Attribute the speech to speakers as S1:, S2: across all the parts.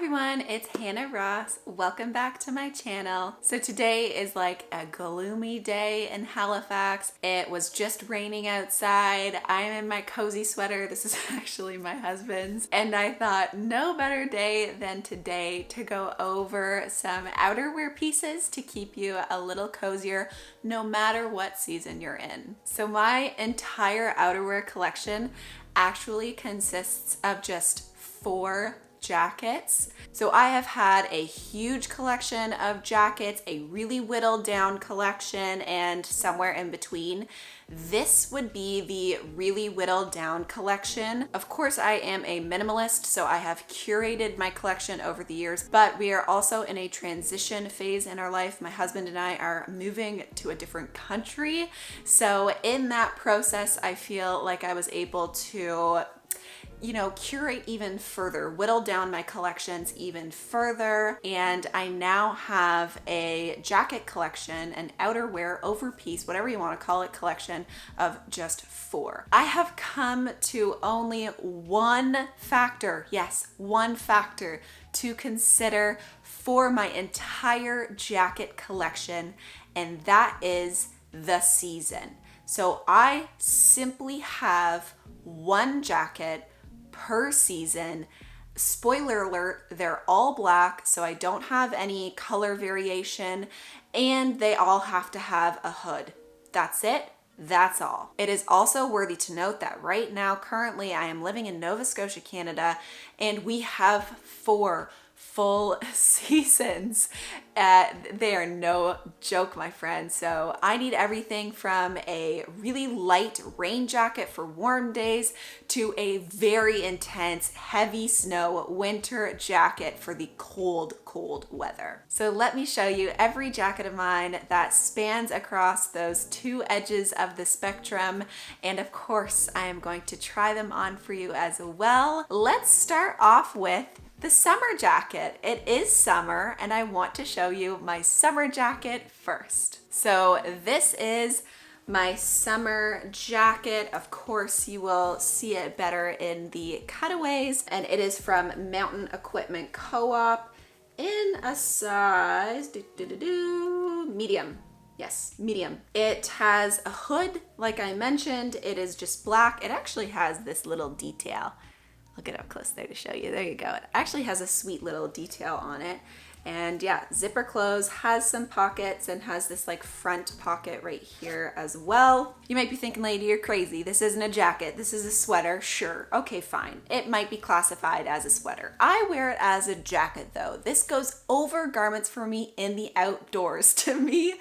S1: everyone, it's Hannah Ross. Welcome back to my channel. So today is like a gloomy day in Halifax. It was just raining outside. I'm in my cozy sweater. This is actually my husband's. And I thought no better day than today to go over some outerwear pieces to keep you a little cozier no matter what season you're in. So my entire outerwear collection actually consists of just 4 jackets. So I have had a huge collection of jackets, a really whittled down collection, and somewhere in between. This would be the really whittled down collection. Of course, I am a minimalist, so I have curated my collection over the years, but we are also in a transition phase in our life. My husband and I are moving to a different country. So in that process, I feel like I was able to curate even further, whittle down my collections even further. And I now have a jacket collection, an outerwear overpiece, whatever you want to call it, collection of just 4. I have come to only one factor, yes, one factor to consider for my entire jacket collection, and that is the season. So I simply have one jacket per season. Spoiler alert, they're all black, so I don't have any color variation, and they all have to have a hood. That's it. That's all. It is also worthy to note that right now, currently, I am living in Nova Scotia, Canada, and we have 4 full seasons. They are no joke, my friend. So I need everything from a really light rain jacket for warm days to a very intense heavy snow winter jacket for the cold weather. So let me show you every jacket of mine that spans across those 2 edges of the spectrum. And of course, I am going to try them on for you as well. Let's start off with the summer jacket. It is summer, and I want to show you my summer jacket first. So this is my summer jacket. Of course, you will see it better in the cutaways, and it is from Mountain Equipment Co-op in a size medium. Yes, medium. It has a hood, like I mentioned. It is just black. It actually has this little detail. I'll get up close there to show you. There you go. It actually has a sweet little detail on it. And yeah, zipper close, has some pockets, and has this like front pocket right here as well. You might be thinking, lady, you're crazy. This isn't a jacket. This is a sweater. Sure. Okay, fine. It might be classified as a sweater. I wear it as a jacket though. This goes over garments for me in the outdoors. To me,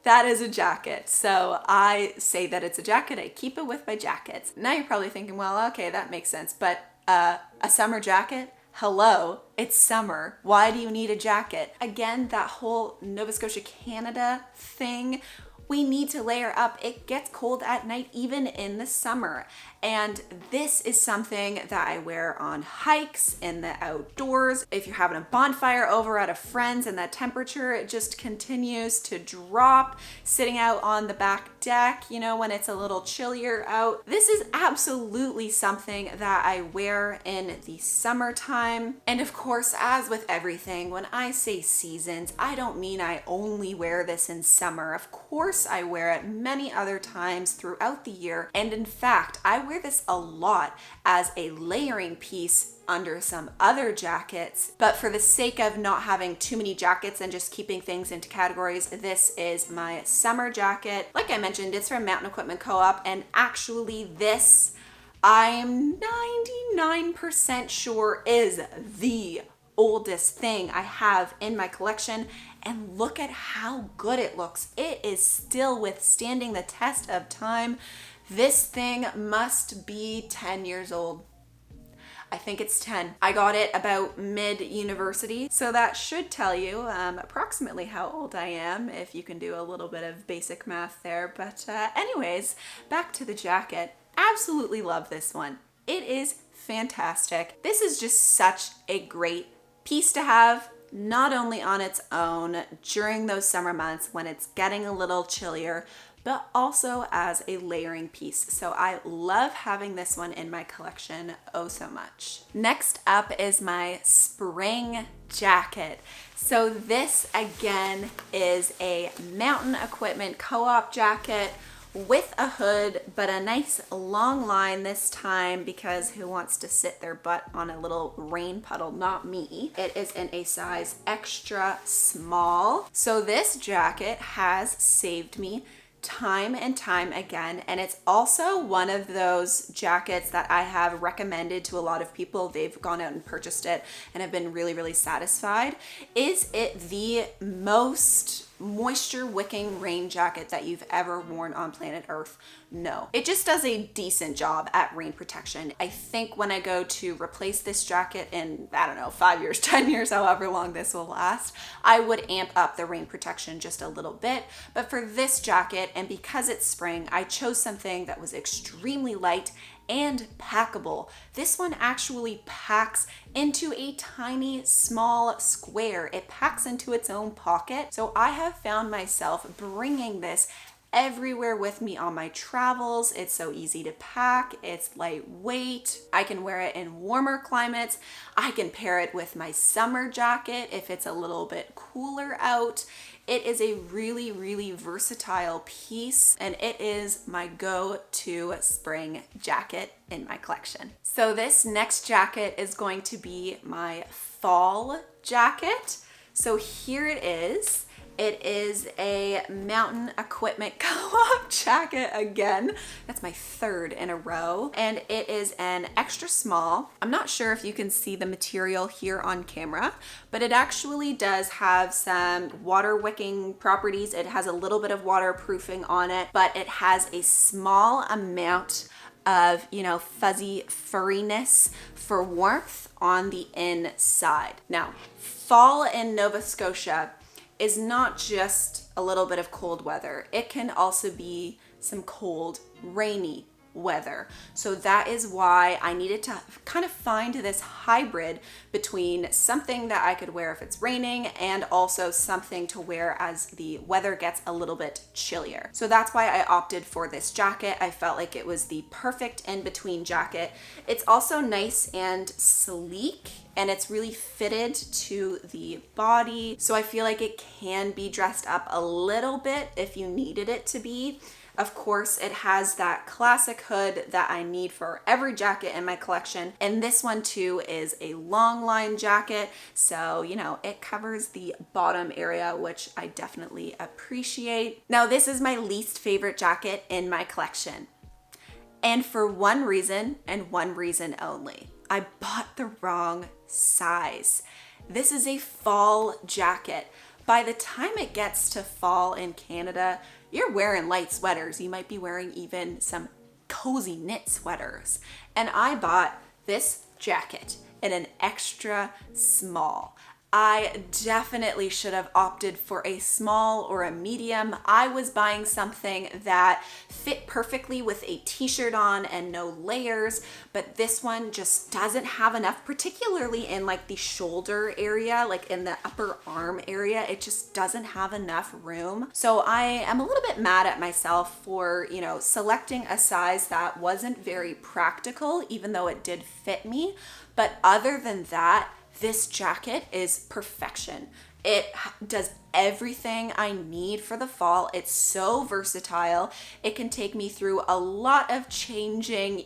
S1: that is a jacket. So I say that it's a jacket. I keep it with my jackets. Now you're probably thinking, well, okay, that makes sense. But a summer jacket? Hello, it's summer. Why do you need a jacket? Again, that whole Nova Scotia, Canada thing. We need to layer up. It gets cold at night, even in the summer. And this is something that I wear on hikes in the outdoors. If you're having a bonfire over at a friend's and that temperature, it just continues to drop, sitting out on the back deck, when it's a little chillier out. This is absolutely something that I wear in the summertime. And of course, as with everything, when I say seasons, I don't mean I only wear this in summer. Of course, I wear it many other times throughout the year. And in fact, I wear this a lot as a layering piece under some other jackets. But for the sake of not having too many jackets and just keeping things into categories, this is my summer jacket. Like I mentioned, it's from Mountain Equipment Co-op, and actually this, I'm 99% sure is the oldest thing I have in my collection, and look at how good it looks. It is still withstanding the test of time. This thing must be 10 years old. I think it's 10. I got it about mid-university, so that should tell you approximately how old I am, if you can do a little bit of basic math there. But anyways, back to the jacket. Absolutely love this one. It is fantastic. This is just such a great piece to have, not only on its own during those summer months when it's getting a little chillier, but also as a layering piece. So I love having this one in my collection oh so much. Next up is my spring jacket. So this again is a Mountain Equipment co-op jacket with a hood, but a nice long line this time because who wants to sit their butt on a little rain puddle? Not me. It is in a size extra small. So this jacket has saved me time and time again, and it's also one of those jackets that I have recommended to a lot of people. They've gone out and purchased it and have been really, really satisfied. Is it the most moisture wicking rain jacket that you've ever worn on planet Earth? No. It just does a decent job at rain protection. I think when I go to replace this jacket in, I don't know, 5 years, 10 years, however long this will last, I would amp up the rain protection just a little bit. But for this jacket, and because it's spring, I chose something that was extremely light and packable. This one actually packs into a tiny small square. It packs into its own pocket. So I have found myself bringing this everywhere with me on my travels. It's so easy to pack. It's lightweight. I can wear it in warmer climates. I can pair it with my summer jacket if it's a little bit cooler out. It is a really, really versatile piece, and it is my go-to spring jacket in my collection. So this next jacket is going to be my fall jacket. So here it is. It is a Mountain Equipment co-op jacket again. That's my third in a row. And it is an extra small. I'm not sure if you can see the material here on camera, but it actually does have some water wicking properties. It has a little bit of waterproofing on it, but it has a small amount of, fuzzy furriness for warmth on the inside. Now, fall in Nova Scotia is not just a little bit of cold weather. It can also be some cold, rainy weather. So that is why I needed to kind of find this hybrid between something that I could wear if it's raining and also something to wear as the weather gets a little bit chillier. So that's why I opted for this jacket. I felt like it was the perfect in-between jacket. It's also nice and sleek, and it's really fitted to the body. So I feel like it can be dressed up a little bit if you needed it to be. Of course, it has that classic hood that I need for every jacket in my collection. And this one too is a long line jacket. So, it covers the bottom area, which I definitely appreciate. Now, this is my least favorite jacket in my collection. And for one reason and one reason only. I bought the wrong size. This is a fall jacket. By the time it gets to fall in Canada, you're wearing light sweaters. You might be wearing even some cozy knit sweaters. And I bought this jacket in an extra small. I definitely should have opted for a small or a medium. I was buying something that fit perfectly with a t-shirt on and no layers, but this one just doesn't have enough, particularly in like the shoulder area, like in the upper arm area. It just doesn't have enough room. So I am a little bit mad at myself for, selecting a size that wasn't very practical, even though it did fit me. But other than that, this jacket is perfection. It does everything I need for the fall. It's so versatile. It can take me through a lot of changing,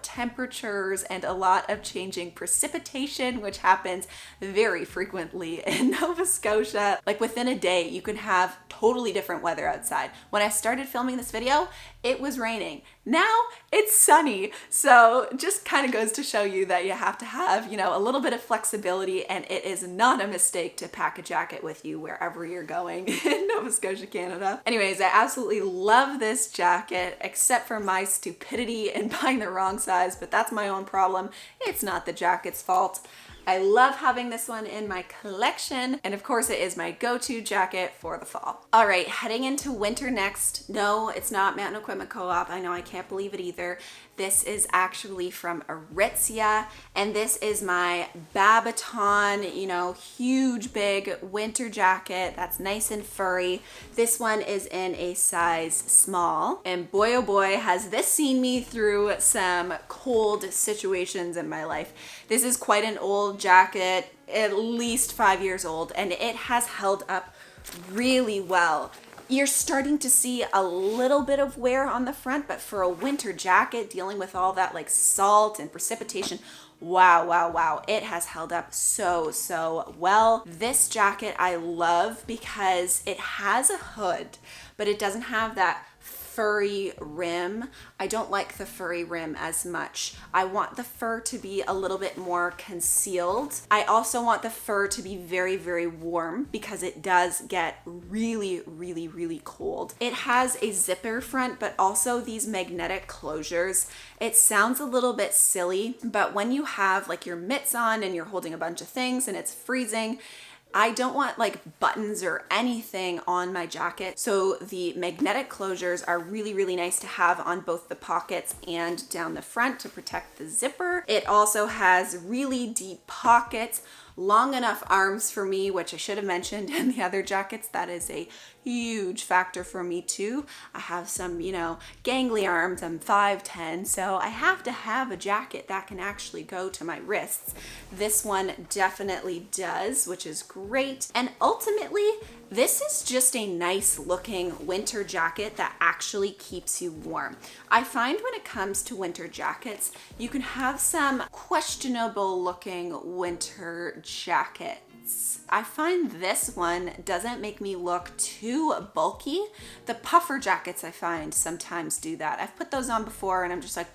S1: temperatures and a lot of changing precipitation, which happens very frequently in Nova Scotia. Like within a day, you can have totally different weather outside. When I started filming this video, it was raining. Now it's sunny. So just kind of goes to show you that you have to have, a little bit of flexibility, and it is not a mistake to pack a jacket with you wherever you're going in Nova Scotia, Canada. Anyways, I absolutely love this jacket, except for my stupidity in buying the wrong size, but that's my own problem. It's not the jacket's fault. I love having this one in my collection, and of course it is my go-to jacket for the fall. All right, heading into winter next. No, it's not Mountain Equipment Co-op. I know, I can't believe it either. This is actually from Outerwear, and this is my Babaton, you know, huge big winter jacket that's nice and furry. This one is in a size small, and boy oh boy has this seen me through some cold situations in my life. This is quite an old jacket, at least 5 years old, and it has held up really well. You're starting to see a little bit of wear on the front, but for a winter jacket dealing with all that like salt and precipitation, wow, it has held up so well. This jacket I love because it has a hood, but it doesn't have that furry rim. I don't like the furry rim as much. I want the fur to be a little bit more concealed. I also want the fur to be very warm because it does get really cold. It has a zipper front, but also these magnetic closures. It sounds a little bit silly, but when you have like your mitts on and you're holding a bunch of things and it's freezing, I don't want like buttons or anything on my jacket. So the magnetic closures are really nice to have on both the pockets and down the front to protect the zipper. It also has really deep pockets, long enough arms for me, which I should have mentioned in the other jackets. That is a huge factor for me too. I have some, you know, gangly arms. I'm 5'10", so I have to have a jacket that can actually go to my wrists. This one definitely does, which is great. And ultimately, this is just a nice looking winter jacket that actually keeps you warm. I find when it comes to winter jackets, you can have some questionable looking winter jackets. I find this one doesn't make me look too bulky. The puffer jackets I find sometimes do that. I've put those on before and I'm just like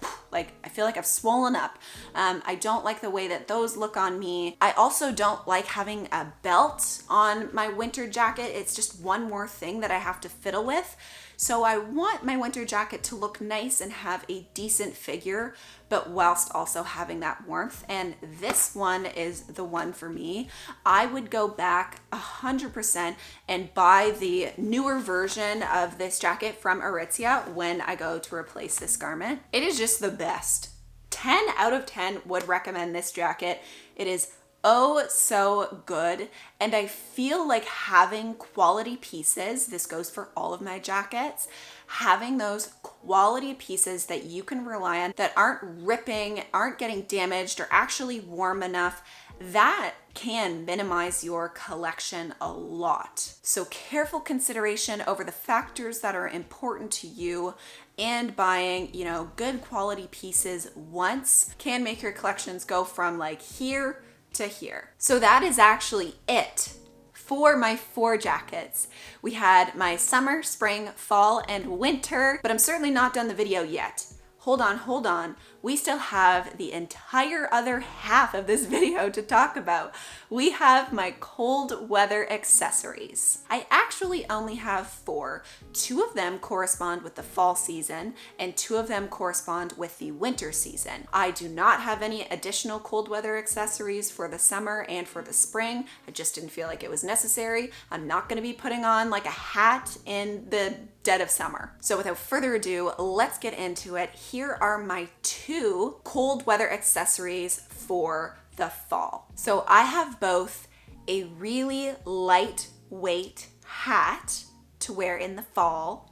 S1: I feel like I've swollen up. I don't like the way that those look on me. I also don't like having a belt on my winter jacket. It's just one more thing that I have to fiddle with. So I want my winter jacket to look nice and have a decent figure, but whilst also having that warmth. And this one is the one for me. I would go back 100% and buy the newer version of this jacket from Outerwear when I go to replace this garment. It is just the best. 10 out of 10 would recommend this jacket. It is oh so good, and I feel like having quality pieces, this goes for all of my jackets, having those quality pieces that you can rely on that aren't ripping, aren't getting damaged, or actually warm enough, that can minimize your collection a lot. So careful consideration over the factors that are important to you, and buying, you know, good quality pieces once can make your collections go from like here to here. So that is actually it for my 4 jackets. We had my summer, spring, fall, and winter, but I'm certainly not done the video yet. Hold on. We still have the entire other half of this video to talk about. We have my cold weather accessories. I actually only have 4. 2 of them correspond with the fall season, and 2 of them correspond with the winter season. I do not have any additional cold weather accessories for the summer and for the spring. I just didn't feel like it was necessary. I'm not gonna be putting on like a hat in the dead of summer. So without further ado, let's get into it. Here are my 2 cold weather accessories for the fall. So I have both a really lightweight hat to wear in the fall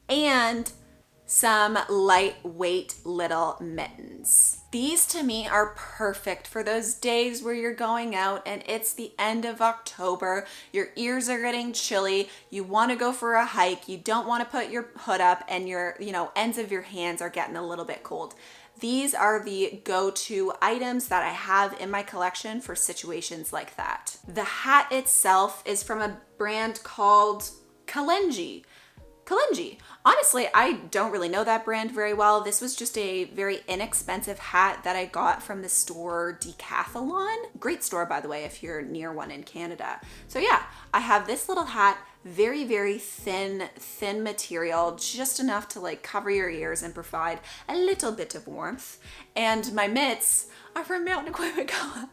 S1: and some lightweight little mittens. These to me are perfect for those days where you're going out and it's the end of October, your ears are getting chilly, you want to go for a hike, you don't want to put your hood up, and your, ends of your hands are getting a little bit cold. These are the go-to items that I have in my collection for situations like that. The hat itself is from a brand called Kalenji. Honestly, I don't really know that brand very well. This was just a very inexpensive hat that I got from the store Decathlon. Great store, by the way, if you're near one in Canada. So yeah, I have this little hat, very thin material, just enough to like cover your ears and provide a little bit of warmth. And my mitts are from Mountain Equipment Co-op.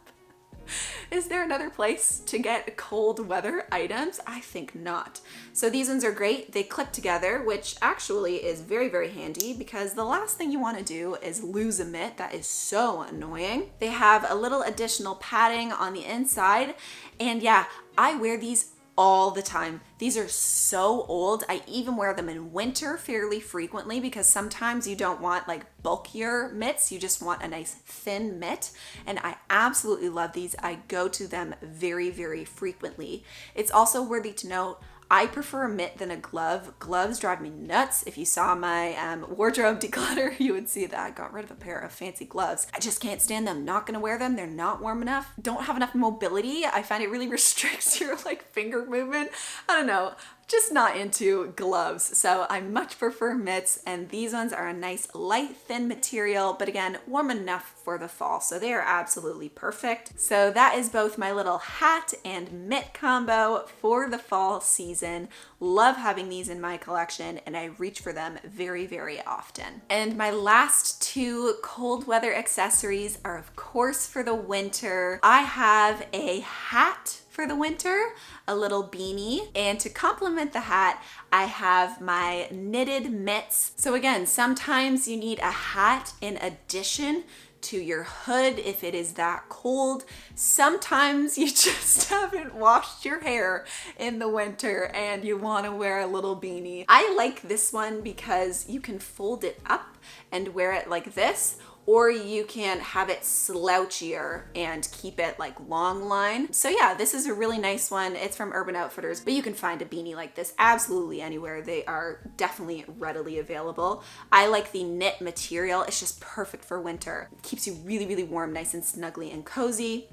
S1: Is there another place to get cold weather items? I think not. So these ones are great. They clip together, which actually is very, very handy because the last thing you want to do is lose a mitt. That is so annoying. They have a little additional padding on the inside. And yeah, I wear these all the time. These are so old. I even wear them in winter fairly frequently because sometimes you don't want like bulkier mitts. You just want a nice thin mitt. And I absolutely love these. I go to them very, very frequently. It's also worthy to note, I prefer a mitt than a glove. Gloves drive me nuts. If you saw my wardrobe declutter, you would see that I got rid of a pair of fancy gloves. I just can't stand them. Not gonna wear them. They're not warm enough. Don't have enough mobility. I find it really restricts your like finger movement. I don't know. Just not into gloves. So I much prefer mitts, and these ones are a nice light thin material, but again, warm enough for the fall. So they are absolutely perfect. So that is both my little hat and mitt combo for the fall season. Love having these in my collection, and I reach for them very, very often. And my last two cold weather accessories are of course for the winter. I have a hat for the winter, a little beanie, and to complement the hat, I have my knitted mitts. So again, sometimes you need a hat in addition to your hood if it is that cold. Sometimes you just haven't washed your hair in the winter and you want to wear a little beanie. I like this one because you can fold it up and wear it like this, or you can have it slouchier and keep it like long line. So yeah, this is a really nice one. It's from Urban Outfitters, but you can find a beanie like this absolutely anywhere. They are definitely readily available. I like the knit material. It's just perfect for winter. It keeps you really, really warm, nice and snuggly and cozy.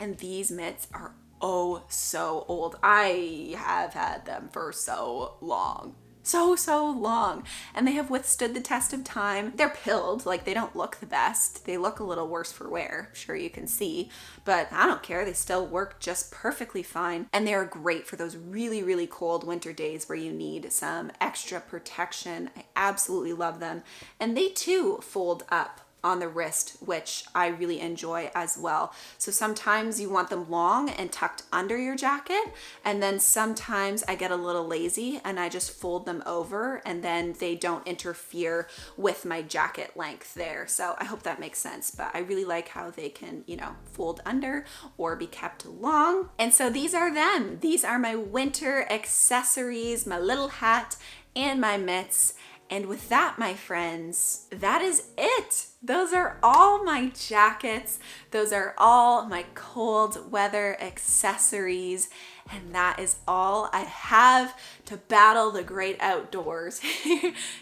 S1: And these mitts are oh so old. I have had them for so long. So long, and they have withstood the test of time. They're pilled, like they don't look the best. They look a little worse for wear, I'm sure you can see, but I don't care. They still work just perfectly fine, and they're great for those really, really cold winter days where you need some extra protection. I absolutely love them, and they too fold up on the wrist, which I really enjoy as well. So sometimes you want them long and tucked under your jacket, and then sometimes I get a little lazy and I just fold them over, and then they don't interfere with my jacket length there. So I hope that makes sense, but I really like how they can, you know, fold under or be kept long. And so these are them. These are my winter accessories, my little hat and my mitts. And with that, my friends, that is it. Those are all my jackets. Those are all my cold weather accessories. And that is all I have to battle the great outdoors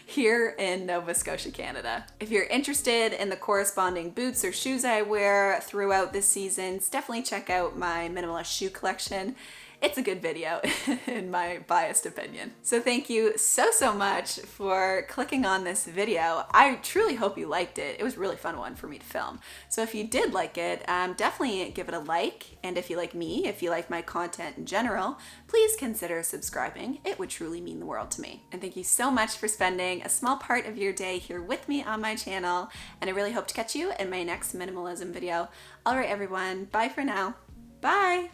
S1: here in Nova Scotia, Canada. If you're interested in the corresponding boots or shoes I wear throughout the seasons, definitely check out my minimalist shoe collection. It's a good video in my biased opinion. So thank you so much for clicking on this video. I truly hope you liked it. It was a really fun one for me to film. So if you did like it, definitely give it a like. And if you like me, if you like my content in general, please consider subscribing. It would truly mean the world to me. And thank you so much for spending a small part of your day here with me on my channel. And I really hope to catch you in my next minimalism video. All right, everyone, bye for now. Bye.